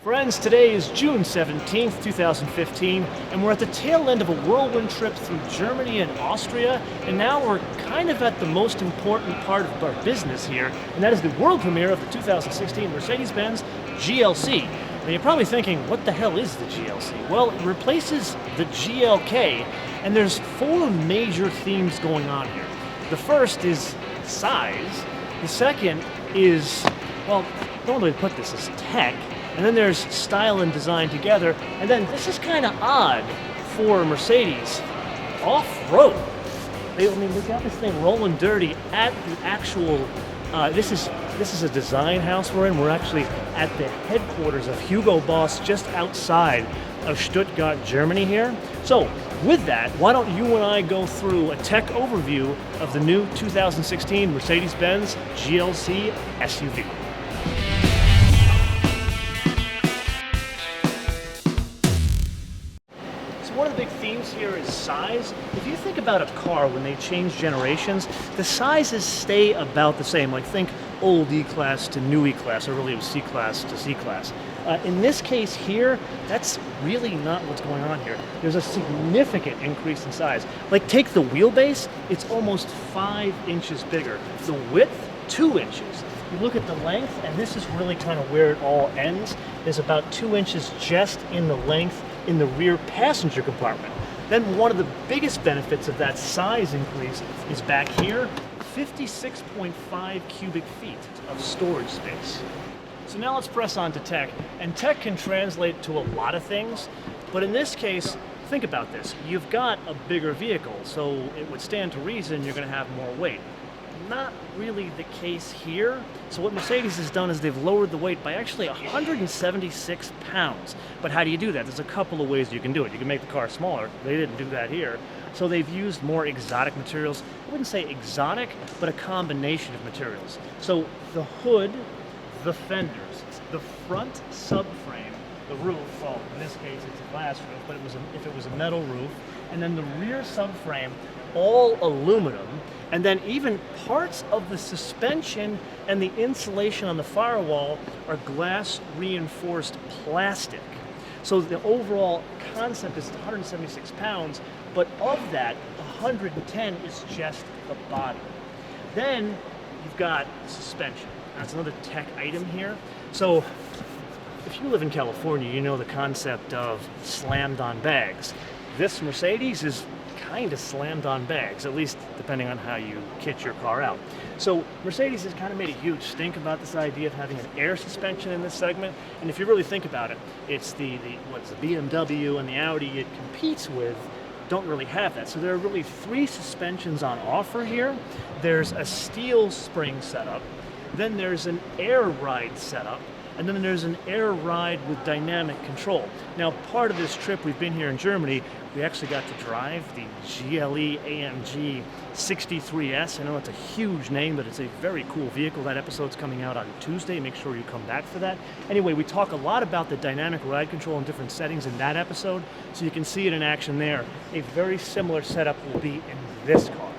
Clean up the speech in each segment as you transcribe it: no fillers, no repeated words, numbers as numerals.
Friends, today is June 17th, 2015, and we're at the tail end of a whirlwind trip through Germany and Austria, and now we're kind of at the most important part of our business here, and that is the world premiere of the 2016 Mercedes Benz GLC. Now you're probably thinking, what the hell is the GLC? Well, it replaces the GLK, and there's four major themes going on here. The first is size, the second is, well, normally put this as tech, and then there's style and design together, and then this is kind of odd for Mercedes, off-road. They've got this thing rolling dirty at the actual, this is a design house we're in. We're actually at the headquarters of Hugo Boss just outside of Stuttgart, Germany here. So with that, why don't you and I go through a tech overview of the new 2016 Mercedes Benz GLC SUV. One of the big themes here is size. If you think about a car when they change generations, the sizes stay about the same. Like think old E-Class to new E-Class, or really it was C-Class to C-Class. In this case here, that's really not what's going on here. There's a significant increase in size. Like take the wheelbase, it's almost 5 inches bigger. The width, 2 inches. You look at the length, and this is really kind of where it all ends. There's about 2 inches just in the length in the rear passenger compartment. Then one of the biggest benefits of that size increase is back here, 56.5 cubic feet of storage space. So now let's press on to tech, and tech can translate to a lot of things, but in this case, think about this. You've got a bigger vehicle, so it would stand to reason you're going to have more weight. Not really the case here. So what Mercedes has done is they've lowered the weight by actually 176 pounds. But how do you do that? There's a couple of ways you can do it. You can make the car smaller. They didn't do that here. So they've used more exotic materials. I wouldn't say exotic, but a combination of materials. So the hood, the fenders, the front subframe, the roof, well, in this case it's a glass roof, but if it was a metal roof, and then the rear subframe, all aluminum, and then even parts of the suspension and the insulation on the firewall are glass reinforced plastic. So the overall concept is 176 pounds, but of that, 110 is just the body. Then you've got suspension. That's another tech item here. So if you live in California, you know the concept of slammed on bags. This Mercedes is kind of slammed on bags, at least depending on how you kit your car out. So Mercedes has kind of made a huge stink about this idea of having an air suspension in this segment, and if you really think about it, it's the BMW and the Audi it competes with don't really have that. So there are really 3 suspensions on offer here. There's a steel spring setup, then there's an air ride setup, and then there's an air ride with dynamic control. Now, part of this trip, we've been here in Germany, we actually got to drive the GLE AMG 63S. I know it's a huge name, but it's a very cool vehicle. That episode's coming out on Tuesday. Make sure you come back for that. Anyway, we talk a lot about the dynamic ride control in different settings in that episode, so you can see it in action there. A very similar setup will be in this car.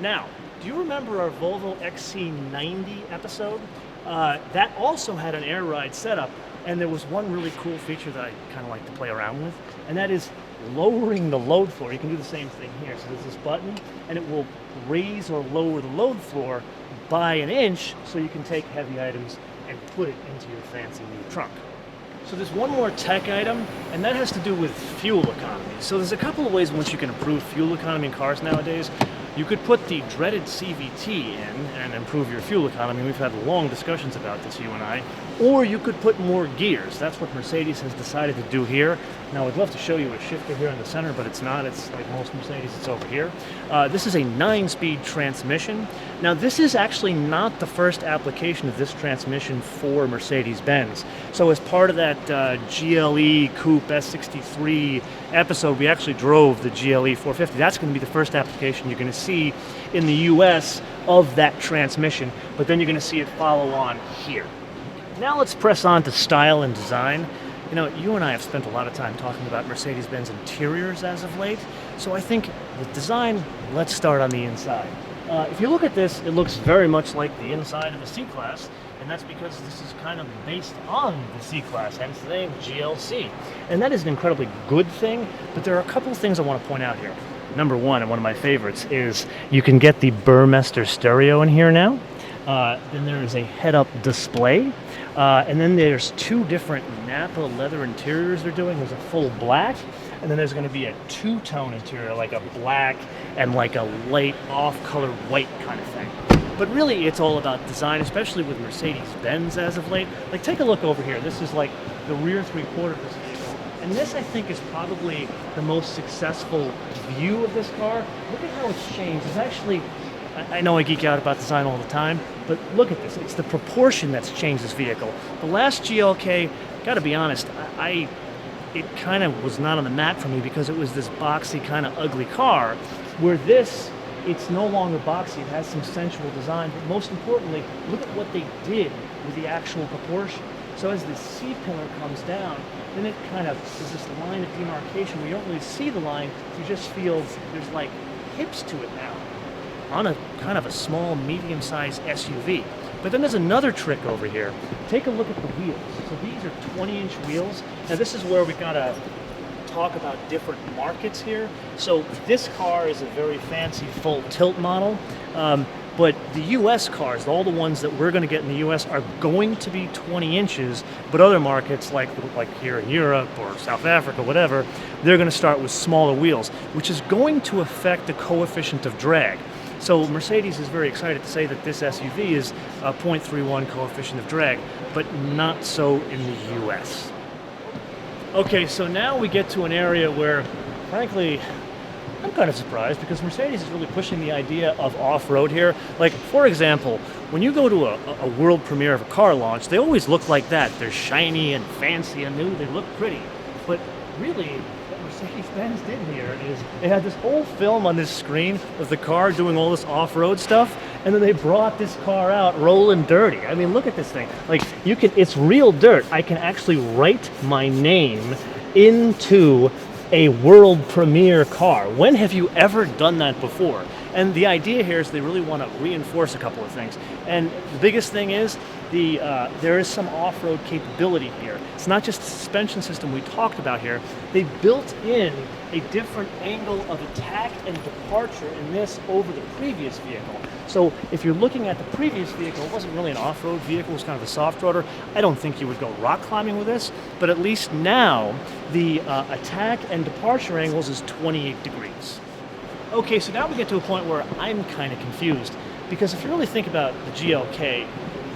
Now, do you remember our Volvo XC90 episode? That also had an air ride setup, and there was one really cool feature that I kind of like to play around with, and that is lowering the load floor. You can do the same thing here. So there's this button, and it will raise or lower the load floor by 1 inch, so you can take heavy items and put it into your fancy new trunk. So there's one more tech item, and that has to do with fuel economy. So there's a couple of ways in which you can improve fuel economy in cars nowadays. You could put the dreaded CVT in and improve your fuel economy. We've had long discussions about this, you and I. Or you could put more gears. That's what Mercedes has decided to do here. Now, I'd love to show you a shifter here in the center, but it's not. It's like most Mercedes, it's over here. This is a 9-speed transmission. Now, this is actually not the first application of this transmission for Mercedes-Benz. So as part of that GLE Coupe S63 episode, we actually drove the GLE 450. That's going to be the first application you're going to see in the US of that transmission, but then you're going to see it follow on here. Now let's press on to style and design. You know, you and I have spent a lot of time talking about Mercedes-Benz interiors as of late, so I think with design, let's start on the inside. If you look at this, it looks very much like the inside of a C-Class, and and that's because this is kind of based on the C-Class, hence the name GLC. And that is an incredibly good thing, but there are a couple of things I want to point out here. Number one, and one of my favorites, is you can get the Burmester stereo in here now. Then there is a head-up display. And then there's two different Napa leather interiors they're doing. There's a full black, and then there's going to be a two-tone interior, like a black and like a light off-color white kind of thing. But really, it's all about design, especially with Mercedes Benz as of late. Like, take a look over here. This is like the rear three-quarter of this vehicle. And this, I think, is probably the most successful view of this car. Look at how it's changed. It's actually, I know I geek out about design all the time, but look at this. It's the proportion that's changed this vehicle. The last GLK, gotta be honest, it kind of was not on the map for me because it was this boxy, kind of ugly car, where this, it's no longer boxy. It has some sensual design, but most importantly, look at what they did with the actual proportion. So as the C-pillar comes down, then it kind of is this line of demarcation where you don't really see the line, you just feel there's like hips to it now on a kind of a small, medium-sized SUV. But then there's another trick over here. Take a look at the wheels. So these are 20-inch wheels. Now this is where we've got to talk about different markets here. So this car is a very fancy full tilt model, but the US cars, all the ones that we're going to get in the US, are going to be 20 inches, but other markets like here in Europe or South Africa, whatever, they're going to start with smaller wheels, which is going to affect the coefficient of drag. So Mercedes is very excited to say that this SUV is a 0.31 coefficient of drag, but not so in the US. Okay, so now we get to an area where, frankly, I'm kind of surprised because Mercedes is really pushing the idea of off-road here. Like, for example, when you go to a world premiere of a car launch, they always look like that. They're shiny and fancy and new. They look pretty. But really, what Mercedes-Benz did here is they had this whole film on this screen of the car doing all this off-road stuff, and then they brought this car out rolling dirty. I mean, look at this thing. Like, it's real dirt. I can actually write my name into a world premiere car. When have you ever done that before? And the idea here is they really want to reinforce a couple of things. And the biggest thing is there is some off-road capability here. It's not just the suspension system we talked about here. They built in a different angle of attack and departure in this over the previous vehicle. So if you're looking at the previous vehicle, it wasn't really an off-road vehicle, it was kind of a soft-roader. I don't think you would go rock climbing with this, but at least now the attack and departure angles is 28 degrees. Okay, so now we get to a point where I'm kind of confused, because if you really think about the GLK,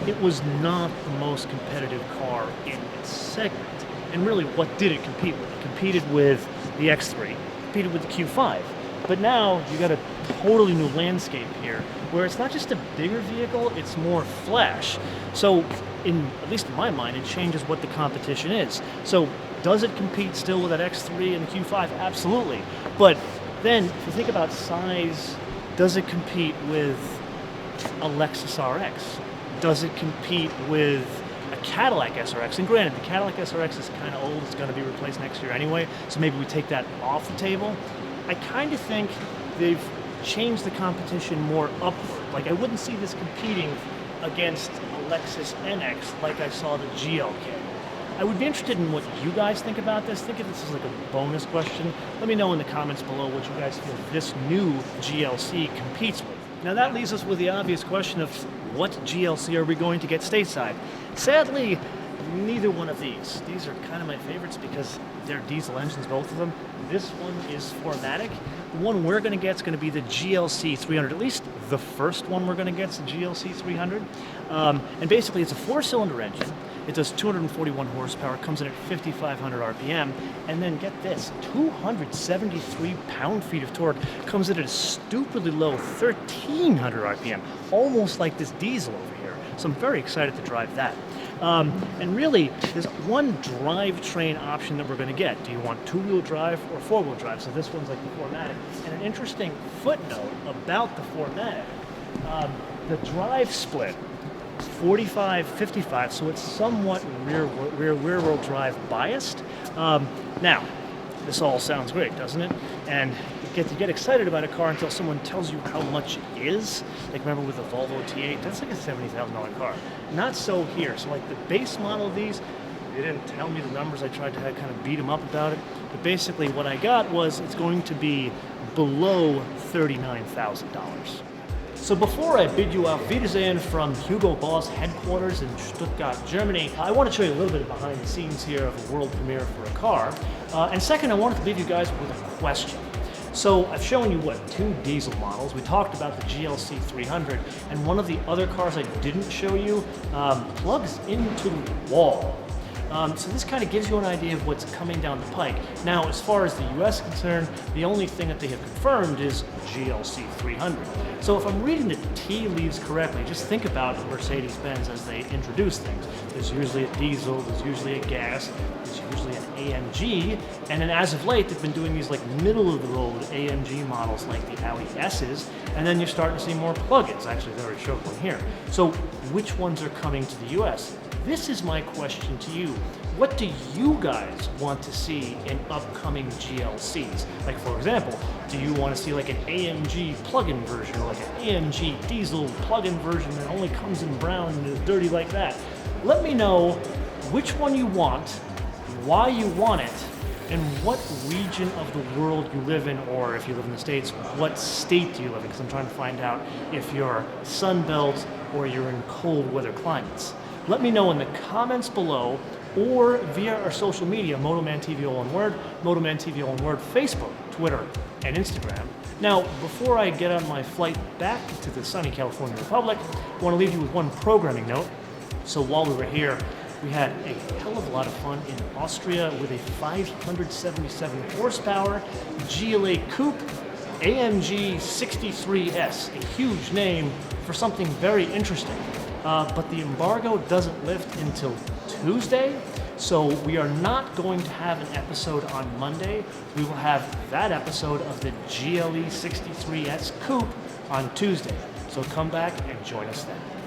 it was not the most competitive car in its segment. And really, what did it compete with? It competed with the X3, competed with the Q5. But now you got a totally new landscape here, where it's not just a bigger vehicle, it's more flash. So, at least in my mind, it changes what the competition is. So, does it compete still with that X3 and the Q5? Absolutely. But then, if you think about size, does it compete with a Lexus RX? Does it compete with a Cadillac SRX? And granted, the Cadillac SRX is kind of old. It's going to be replaced next year anyway, so maybe we take that off the table. I kind of think they've changed the competition more upward. Like, I wouldn't see this competing against a Lexus NX like I saw the GLK. I would be interested in what you guys think about this. Think of this as like a bonus question. Let me know in the comments below what you guys feel this new GLC competes with. Now that leaves us with the obvious question of what GLC are we going to get stateside? Sadly, neither one of these. These are kind of my favorites because they're diesel engines, both of them. This one is 4MATIC. The one we're going to get is going to be the GLC300. At least the first one we're going to get is the GLC300. And basically it's a 4-cylinder engine. It does 241 horsepower, comes in at 5,500 RPM, and then get this, 273 pound-feet of torque, comes in at a stupidly low 1,300 RPM, almost like this diesel over here. So I'm very excited to drive that. And really, there's one drivetrain option that we're going to get. Do you want two-wheel drive or four-wheel drive? So this one's like the 4MATIC. And an interesting footnote about the 4MATIC, the drive split, 45-55, so it's somewhat rear-wheel drive biased. Now, this all sounds great, doesn't it? And you get excited about a car until someone tells you how much it is. Like remember with the Volvo T8, that's like a $70,000 car. Not so here. So like the base model of these, they didn't tell me the numbers. I tried to kind of beat them up about it. But basically what I got was it's going to be below $39,000. So before I bid you auf Wiedersehen from Hugo Boss headquarters in Stuttgart, Germany, I want to show you a little bit behind the scenes here of a world premiere for a car. And second, I wanted to leave you guys with a question. So I've shown you, what, 2 diesel models. We talked about the GLC300, and one of the other cars I didn't show you plugs into the wall. So this kind of gives you an idea of what's coming down the pike. Now, as far as the US is concerned, the only thing that they have confirmed is GLC300. So if I'm reading the tea leaves correctly, just think about Mercedes Benz as they introduce things. There's usually a diesel, there's usually a gas, there's usually an AMG, and then as of late, they've been doing these like middle-of-the-road AMG models like the Audi S's, and then you're starting to see more plug-ins. Actually, they already showed one here. So which ones are coming to the US? This is my question to you. What do you guys want to see in upcoming GLCs? Like, for example, do you want to see like an AMG plug-in version or like an AMG diesel plug-in version that only comes in brown and is dirty like that? Let me know which one you want, why you want it, and what region of the world you live in, or if you live in the States, what state do you live in? Because I'm trying to find out if you're Sunbelt or you're in cold weather climates. Let me know in the comments below or via our social media, MotoManTV all one word, MotoManTV all one word, Facebook, Twitter, and Instagram. Now, before I get on my flight back to the sunny California Republic, I want to leave you with one programming note. So while we were here, we had a hell of a lot of fun in Austria with a 577 horsepower GLA coupe AMG 63S, a huge name for something very interesting. But the embargo doesn't lift until Tuesday, so we are not going to have an episode on Monday. We will have that episode of the GLE 63S coupe on Tuesday. So come back and join us then.